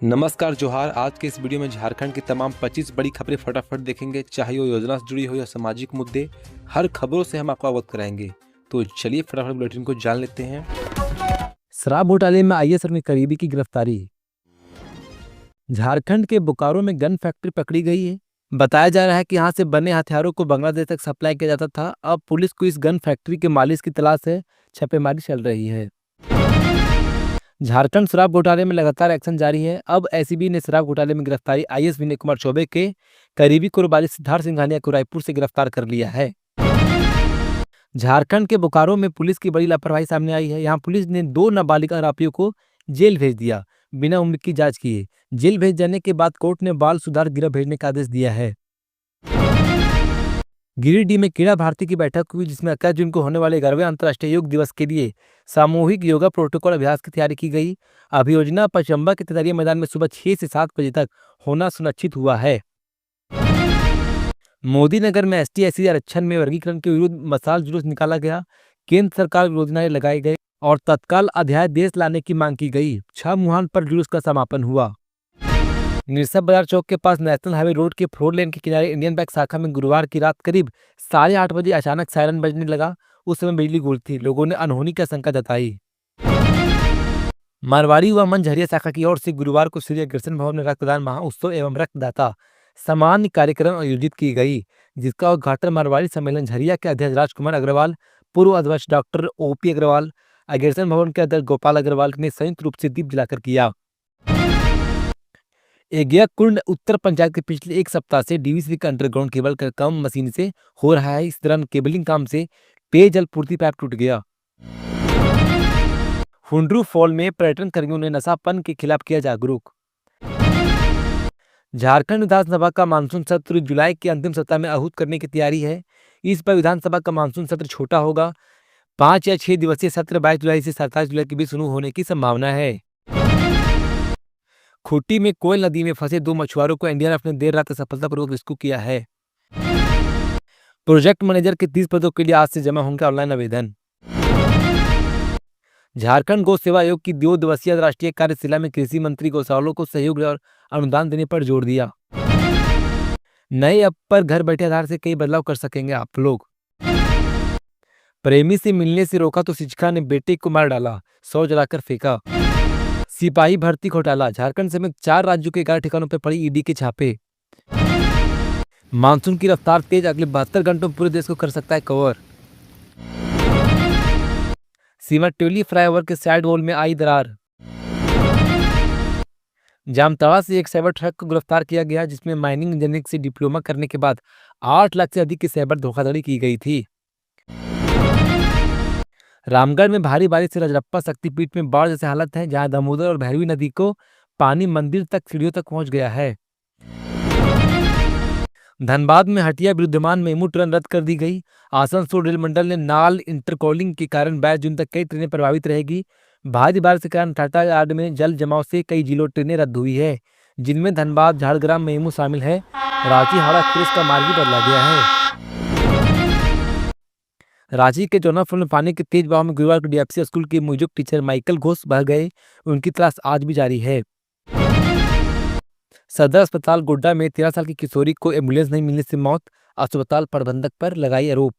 नमस्कार जोहार। आज के इस वीडियो में झारखंड की तमाम 25 बड़ी खबरें फटाफट देखेंगे। चाहे वो योजना से जुड़ी हो या सामाजिक मुद्दे, हर खबरों से हम आपको अवगत कराएंगे। तो चलिए फटाफट बुलेटिन को जान लेते हैं। शराब घोटाले में आईएएस के करीबी की गिरफ्तारी। झारखंड के बोकारो में गन फैक्ट्री पकड़ी गई है। बताया जा रहा है कि यहां से बने हथियारों को बांग्लादेश तक सप्लाई किया जाता था। अब पुलिस को इस गन फैक्ट्री के मालिक की तलाश है। छापेमारी चल रही है। झारखंड शराब घोटाले में लगातार एक्शन जारी है। अब एसीबी ने शराब घोटाले में गिरफ्तारी आईएएस विनय कुमार चौबे के करीबी कारोबारी सिद्धार्थ सिंघानिया को रायपुर से गिरफ्तार कर लिया है। झारखंड के बोकारो में पुलिस की बड़ी लापरवाही सामने आई है। यहां पुलिस ने 2 नाबालिग आरोपियों को जेल भेज दिया बिना उम्र की जांच किए। जेल भेज जाने के बाद कोर्ट ने बाल सुधार गृह भेजने का आदेश दिया है। गिरिडीह में क्रीड़ा भारती की बैठक हुई, जिसमें 21 जून को होने वाले 11वें अंतर्राष्ट्रीय योग दिवस के लिए सामूहिक योगा प्रोटोकॉल अभ्यास की तैयारी की गई। अभियोजना पचम्बा के तेतरिया मैदान में सुबह 6 से 7 बजे तक होना सुनिश्चित हुआ है। मोदी नगर में एसटी/एससी आरक्षण में वर्गीकरण के विरुद्ध मशाल जुलूस निकाला गया। केंद्र सरकार विरोधी नारे लगाए गए और तत्काल अध्यादेश लाने की मांग की गई। 6 मुहान पर जुलूस का समापन हुआ। निरसा बाजार चौक के पास नेशनल हाईवे रोड के 4 लेन के किनारे इंडियन बैंक शाखा में गुरुवार की रात करीब 8:30 बजे अचानक सायरन बजने लगा। उस समय बिजली गुल थी। लोगों ने अनहोनी की आशंका जताई। मारवाड़ी व मन झरिया शाखा की ओर से गुरुवार को श्री अग्रसेन भवन में रक्तदान महाउत्सव एवं रक्तदाता सम्मान कार्यक्रम आयोजित की गई, जिसका उद्घाटन मारवाड़ी सम्मेलन झरिया के अध्यक्ष राजकुमार अग्रवाल, पूर्व अध्यक्ष डॉक्टर ओपी अग्रवाल, अग्रसेन भवन के अध्यक्ष गोपाल अग्रवाल ने संयुक्त रूप से दीप जलाकर किया। एगियाकुंड उत्तर पंचायत के पिछले एक सप्ताह से डीवीसी का अंडरग्राउंड केबल का काम मशीन से हो रहा है। इस दौरान केबलिंग काम से पेयजल पूर्ति पाइप टूट गया। हुंड्रू फॉल में पर्यटन कर्मियों ने नशापन के खिलाफ किया जागरूक। झारखंड विधानसभा का मानसून सत्र जुलाई के अंतिम सप्ताह में आहूत करने की तैयारी है। इस पर विधानसभा का मानसून सत्र छोटा होगा। 5 या 6 दिवसीय सत्र 22 जुलाई से 27 जुलाई के बीच शुरू होने की संभावना है। खूंटी में कोयल नदी में फंसे 2 मछुआरों को एनडीआरएफ ने देर रात सफलतापूर्वक रेस्क्यू किया है। प्रोजेक्ट मैनेजर के 30 पदों के लिए आज से जमा होंगे ऑनलाइन आवेदन। झारखंड गौ सेवा आयोग की 2 दिवसीय राष्ट्रीय कार्यशाला में कृषि मंत्री गौशालों को सहयोग और अनुदान देने पर जोर दिया। नए ऐप पर घर बैठे आधार से कई बदलाव कर सकेंगे आप लोग। प्रेमी से मिलने से रोका तो शिक्षिका ने बेटे को मार डाला, 100 जलाकर फेंका। सिपाही भर्ती घोटाला, झारखंड समेत 4 राज्यों के 11 ठिकानों पर पड़ी ईडी के छापे। मानसून की रफ्तार तेज, अगले 72 घंटों में पूरे देश को कर सकता है कवर। सीमाटोली फ्लाईओवर के साइड वॉल में आई दरार। जामताड़ा से एक साइबर ट्रक को गिरफ्तार किया गया, जिसमें माइनिंग इंजीनियरिंग से डिप्लोमा करने के बाद 8 लाख से अधिक की साइबर धोखाधड़ी की गई थी। रामगढ़ में भारी बारिश से रजरप्पा शक्तिपीठ में बाढ़ जैसे हालत है, जहां दामोदर और भैरवी नदी को पानी मंदिर तक सीढ़ियों तक पहुंच गया है। धनबाद में हटिया विरुद्धमान मेमू ट्रेन रद्द कर दी गई। आसनसोल रेल मंडल ने नाल इंटरकॉलिंग के कारण 22 जून तक कई ट्रेनें प्रभावित रहेगी। भारी बारिश के कारण टाटा यार्ड में जल जमाव से कई जिलों ट्रेनें रद्द हुई है, जिनमें धनबाद झाड़ग्राम मेमू शामिल है। रांची हावड़ा एक्सप्रेस का मार्ग भी बदला गया है। रांची के जौना फॉल में पानी के तेज बहाव में गुरुवार को डीएफसी स्कूल के म्यूजिक टीचर माइकल घोष बह गए। उनकी तलाश आज भी जारी है। सदर अस्पताल गोड्डा में 13 साल की किशोरी को एम्बुलेंस नहीं मिलने से मौत, अस्पताल प्रबंधक पर लगाई आरोप।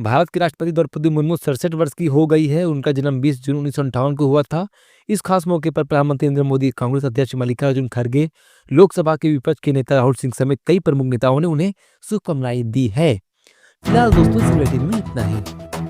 भारत के राष्ट्रपति द्रौपदी मुर्मू 67 वर्ष की हो गई है। उनका जन्म 20 जून 1958 को हुआ था। इस खास मौके पर प्रधानमंत्री नरेंद्र मोदी, कांग्रेस अध्यक्ष मल्लिकार्जुन खड़गे, लोकसभा के विपक्ष के नेता राहुल सिंह समेत कई प्रमुख नेताओं ने उन्हें शुभकामनाएं दी है। फिलहाल दोस्तों, इस बुलेटिन में इतना ही।